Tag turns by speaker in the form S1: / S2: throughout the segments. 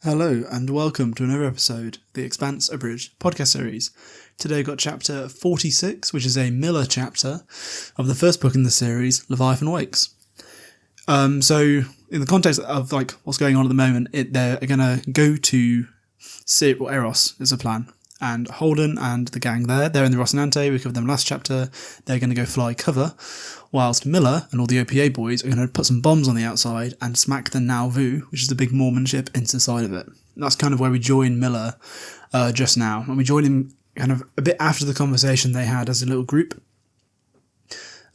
S1: Hello and welcome to another episode of the Expanse Abridged Podcast series. Today I've got chapter 46, which is a Miller chapter of the first book in the series, Leviathan Wakes. So in the context of what's going on at the moment, they're going to go to Eros is a plan. And Holden and the gang they're in the Rocinante, we covered them last chapter, they're going to go fly cover, whilst Miller and all the OPA boys are going to put some bombs on the outside and smack the Nauvoo, which is the big Mormon ship, into the side of it. And that's kind of where we join Miller just now, and we join him kind of a bit after the conversation they had as a little group.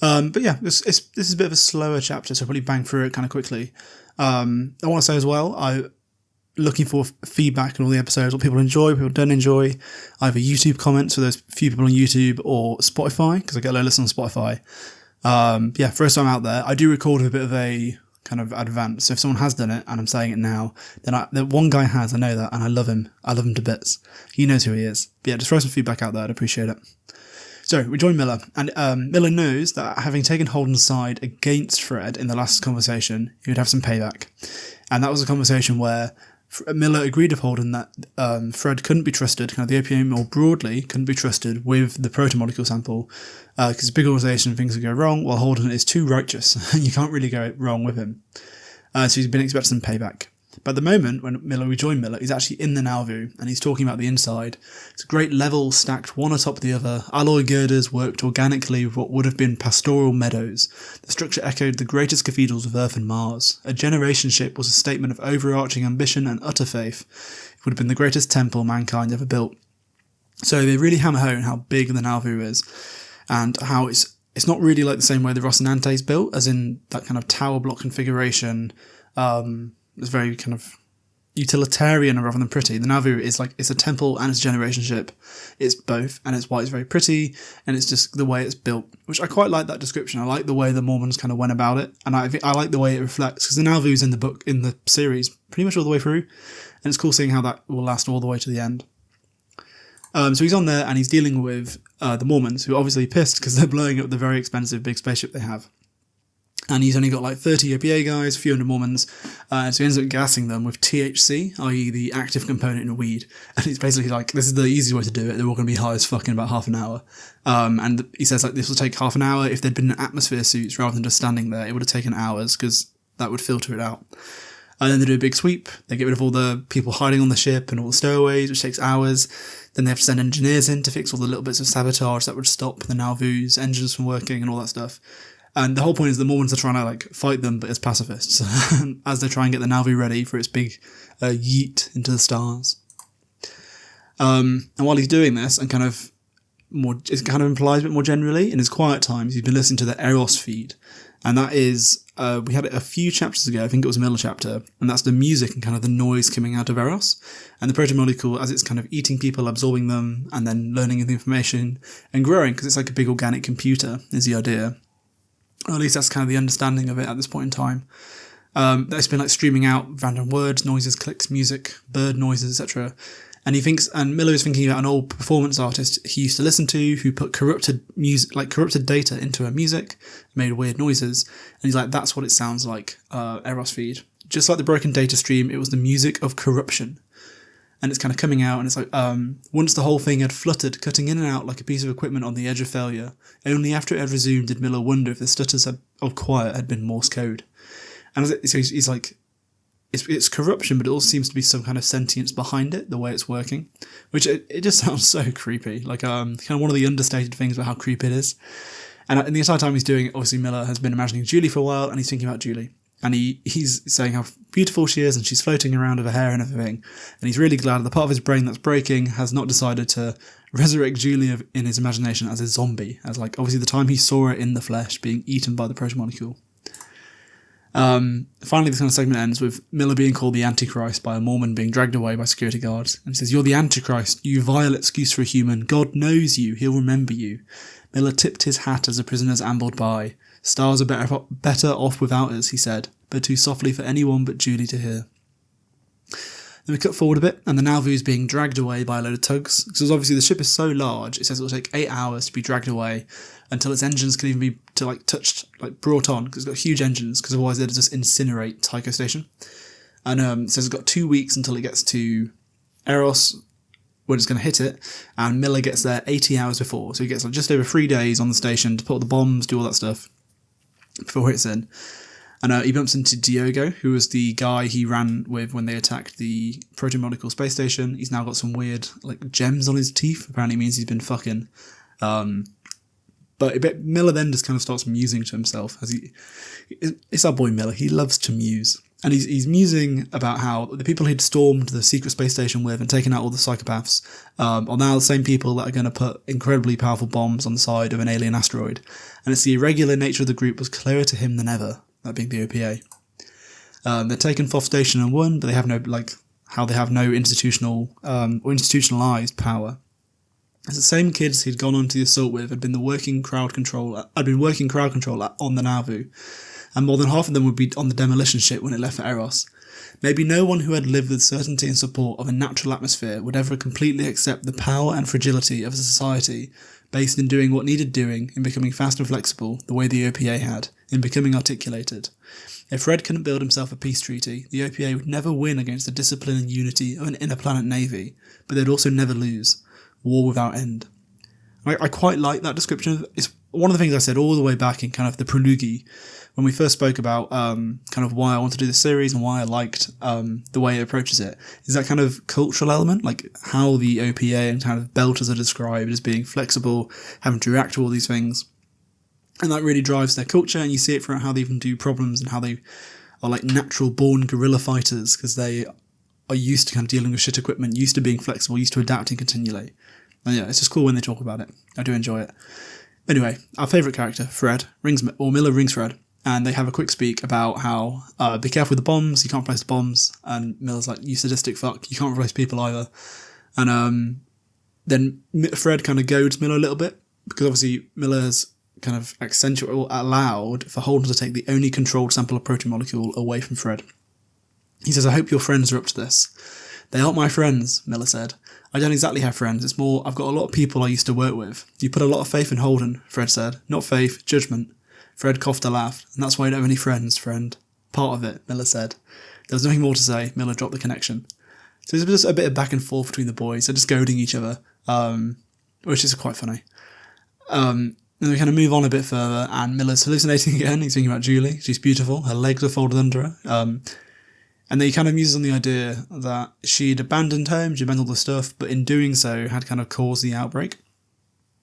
S1: But yeah, this is a bit of a slower chapter, so I'll probably bang through it kind of quickly. I want to say as well, looking for feedback on all the episodes, what people enjoy, what people don't enjoy, either YouTube comments for those few people on YouTube or Spotify, because I get a low listen on Spotify. First time out there, I do record with a bit of a kind of advance, so if someone has done it and I'm saying it now, then the one guy has, I know that, and I love him to bits. He knows who he is. But yeah, just throw some feedback out there, I'd appreciate it. So we join Miller, and Miller knows that having taken Holden's side against Fred in the last conversation, he would have some payback. And that was a conversation where Miller agreed with Holden that Fred couldn't be trusted, kind of the OPA more broadly couldn't be trusted with the protomolecule sample, because it's a big organisation, things can go wrong, while Holden is too righteous, and you can't really go wrong with him. So he's been expecting some payback. But at the moment, when we join Miller, he's actually in the Nauvoo, and he's talking about the inside. It's a great level stacked one atop the other. Alloy girders worked organically with what would have been pastoral meadows. The structure echoed the greatest cathedrals of Earth and Mars. A generation ship was a statement of overarching ambition and utter faith. It would have been the greatest temple mankind ever built. So they really hammer home how big the Nauvoo is, and how it's not really like the same way the Rocinante is built, as in that kind of tower block configuration. It's very kind of utilitarian rather than pretty. The Nauvoo is it's a temple and it's a generation ship. It's both, and it's why it's very pretty, and it's just the way it's built, which I quite like that description. I like the way the Mormons kind of went about it, and I like the way it reflects, because the Nauvoo's in the series pretty much all the way through, and it's cool seeing how that will last all the way to the end. So he's on there and he's dealing with the Mormons, who are obviously pissed because they're blowing up the very expensive big spaceship they have. And he's only got 30 OPA guys, a few hundred Mormons, so he ends up gassing them with THC, i.e. the active component in a weed. And he's basically this is the easiest way to do it, they're all going to be high as fuck in about half an hour. And he says this will take half an hour. If they'd been in atmosphere suits rather than just standing there, it would have taken hours, because that would filter it out. And then they do a big sweep, they get rid of all the people hiding on the ship and all the stowaways, which takes hours. Then they have to send engineers in to fix all the little bits of sabotage that would stop the Nauvoo's engines from working and all that stuff. And the whole point is the Mormons are trying to fight them, but as pacifists, as they try and get the Nauvoo ready for its big yeet into the stars. And while he's doing this, and it kind of implies a bit more generally, in his quiet times, he's been listening to the Eros feed. And that is, we had it a few chapters ago, I think it was a Miller chapter, and that's the music and kind of the noise coming out of Eros. And the protomolecule, as it's kind of eating people, absorbing them, and then learning the information, and growing, because it's like a big organic computer, is the idea. Or at least that's kind of the understanding of it at this point in time. It's been streaming out random words, noises, clicks, music, bird noises, etc. And Miller is thinking about an old performance artist he used to listen to, who put corrupted data into her music, made weird noises, and he's like, that's what it sounds like, Eros feed. Just like the broken data stream, it was the music of corruption. And it's kind of coming out, and it's once the whole thing had fluttered, cutting in and out like a piece of equipment on the edge of failure. Only after it had resumed did Miller wonder if the stutters of quiet had been Morse code. And so he's like, it's corruption, but it also seems to be some kind of sentience behind it, the way it's working, which it just sounds so creepy. Kind of one of the understated things about how creepy it is. And the entire time he's doing it, obviously Miller has been imagining Julie for a while, and he's thinking about Julie. And he's saying how beautiful she is, and she's floating around with her hair and everything. And he's really glad the part of his brain that's breaking has not decided to resurrect Julie in his imagination as a zombie. As obviously the time he saw her in the flesh being eaten by the protomolecule. Finally, this kind of segment ends with Miller being called the Antichrist by a Mormon being dragged away by security guards. And he says, "You're the Antichrist, you vile excuse for a human. God knows you, he'll remember you." Miller tipped his hat as the prisoners ambled by. "Stars are better off without us," he said, but too softly for anyone but Julie to hear. Then we cut forward a bit, and the Nauvoo's being dragged away by a load of tugs, because obviously the ship is so large, it says it will take 8 hours to be dragged away, until its engines can even be touched, brought on, because it's got huge engines, because otherwise they'd just incinerate Tycho Station. And says it's got 2 weeks until it gets to Eros, when it's going to hit it, and Miller gets there 80 hours before. So he gets like just over 3 days on the station to put all the bombs, do all that stuff before it's in. And he bumps into Diogo, who was the guy he ran with when they attacked the proto-molecule space station. He's now got some weird like gems on his teeth. Apparently means he's been fucking. But Miller then just kind of starts musing to himself. It's our boy Miller. He loves to muse. And he's musing about how the people he'd stormed the secret space station with and taken out all the psychopaths are now the same people that are going to put incredibly powerful bombs on the side of an alien asteroid. And it's the irregular nature of the group was clearer to him than ever, that being the OPA. They're taken Fourth Station and won, but they have no institutional or institutionalized power. As the same kids he'd gone on to the assault with had been working crowd control on the Nauvoo, and more than half of them would be on the demolition ship when it left for Eros. Maybe no one who had lived with certainty and support of a natural atmosphere would ever completely accept the power and fragility of a society based in doing what needed doing, in becoming fast and flexible, the way the OPA had, in becoming articulated. If Fred couldn't build himself a peace treaty, the OPA would never win against the discipline and unity of an inner-planet navy, but they'd also never lose. War without end. I quite like that description. It's one of the things I said all the way back in kind of the prologue when we first spoke about kind of why I want to do this series and why I liked the way it approaches it, is that kind of cultural element, like how the OPA and kind of belters are described as being flexible, having to react to all these things. And that really drives their culture, and you see it throughout how they even do problems and how they are like natural born guerrilla fighters, because they are used to kind of dealing with shit equipment, used to being flexible, used to adapting continually. And yeah, it's just cool when they talk about it. I do enjoy it. Anyway, our favourite character, Miller rings Fred, and they have a quick speak about how, be careful with the bombs, you can't replace the bombs, and Miller's like, you sadistic fuck, you can't replace people either. And then Fred kind of goads Miller a little bit, because obviously Miller's kind of allowed for Holden to take the only controlled sample of proto-molecule away from Fred. He says, I hope your friends are up to this. They aren't my friends, Miller said. I don't exactly have friends, it's more, I've got a lot of people I used to work with. You put a lot of faith in Holden, Fred said. Not faith, judgment. Fred coughed a laugh. And that's why you don't have any friends, friend. Part of it, Miller said. There was nothing more to say. Miller dropped the connection. So there's just a bit of back and forth between the boys. They're just goading each other, which is quite funny. And we kind of move on a bit further, and Miller's hallucinating again. He's thinking about Julie. She's beautiful. Her legs are folded under her. And then he kind of muses on the idea that she'd abandoned home, she'd abandoned all the stuff, but in doing so had kind of caused the outbreak.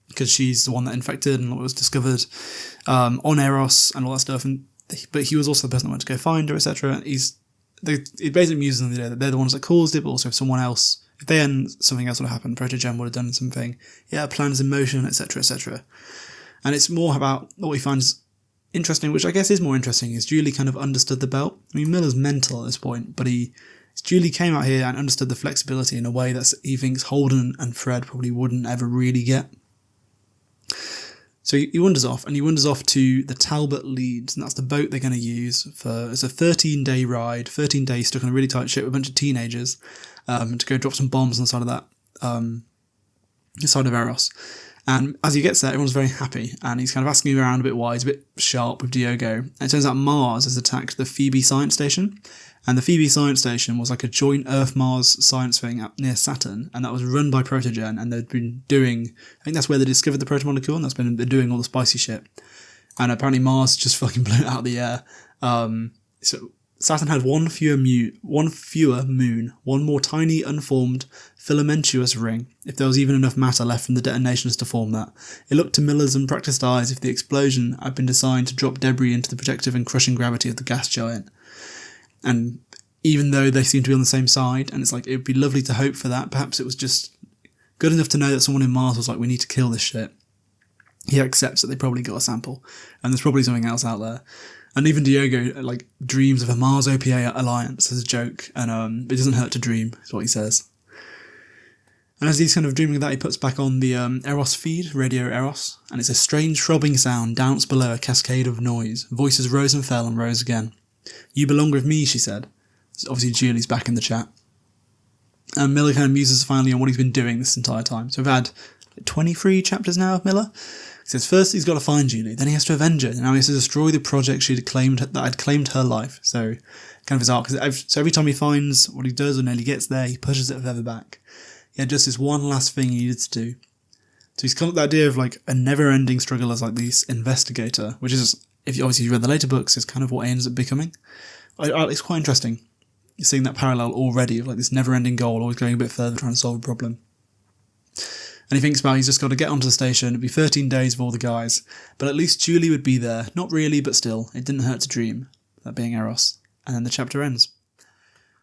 S1: Because she's the one that infected and was discovered on Eros and all that stuff. But he was also the person that went to go find her, etc. It basically muses on the idea that they're the ones that caused it, but also if someone else, if they hadn't, something else would have happened, Protogen would have done something. Yeah, plans in motion, etc., etc. And it's more about what he finds interesting, which I guess is more interesting, is Julie kind of understood the belt. I mean, Miller's mental at this point, but Julie came out here and understood the flexibility in a way that he thinks Holden and Fred probably wouldn't ever really get. So he wanders off, and he wanders off to the Talbot Leeds, and that's the boat they're going to use it's a 13-day ride, 13 days stuck on a really tight ship with a bunch of teenagers to go drop some bombs on the side of that, the side of Eros. And as he gets there, everyone's very happy, and he's kind of asking around a bit why. He's a bit sharp with Diogo. And it turns out Mars has attacked the Phoebe Science Station, and the Phoebe Science Station was like a joint Earth-Mars science thing up near Saturn, and that was run by Protogen, and they'd been doing, I think that's where they discovered the protomolecule, and they're doing all the spicy shit. And apparently Mars just fucking blew it out of the air. So Saturn had one fewer moon, one more tiny, unformed, filamentous ring, if there was even enough matter left from the detonations to form that. It looked to Miller's unpracticed eyes if the explosion had been designed to drop debris into the protective and crushing gravity of the gas giant. And even though they seem to be on the same side, and it's like, it would be lovely to hope for that, perhaps it was just good enough to know that someone in Mars was like, we need to kill this shit. He accepts that they probably got a sample, and there's probably something else out there. And even Diogo, like, dreams of a Mars OPA alliance as a joke, and it doesn't hurt to dream, is what he says. And as he's kind of dreaming of that, he puts back on the Eros feed, Radio Eros, and it's a strange throbbing sound danced below a cascade of noise. Voices rose and fell and rose again. You belong with me, she said. So obviously Julie's back in the chat. And Miller kind of muses finally on what he's been doing this entire time. So we've had 23 chapters now of Miller. He says first he's got to find Julie, then he has to avenge her, and now he has to destroy the project that had claimed her life. So kind of his arc. So every time he finds what he does or nearly gets there, he pushes it further back. He had just this one last thing he needed to do. So he's come up with the idea of like a never-ending struggle as like this investigator, which is, if you obviously read the later books, is kind of what he ends up becoming. It's quite interesting. You're seeing that parallel already of like this never-ending goal, always going a bit further, trying to solve a problem. And he thinks about he's just got to get onto the station. It'd be 13 days with all the guys, but at least Julie would be there. Not really, but still, it didn't hurt to dream. That being Eros. And then the chapter ends.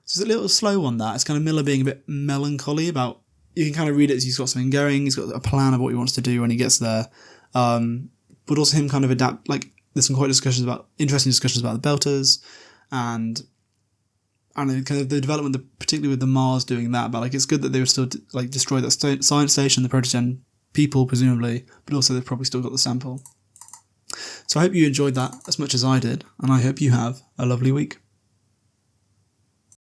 S1: So it's a little slow on that. It's kind of Miller being a bit melancholy about. You can kind of read it as he's got something going. He's got a plan of what he wants to do when he gets there. But also him kind of adapt. Like there's some quite interesting discussions about the Belters, and I don't know, kind of the development, particularly with the Mars doing that. But like it's good that they would still like destroy that science station, the Protogen people presumably, but also they've probably still got the sample. So I hope you enjoyed that as much as I did, and I hope you have a lovely week.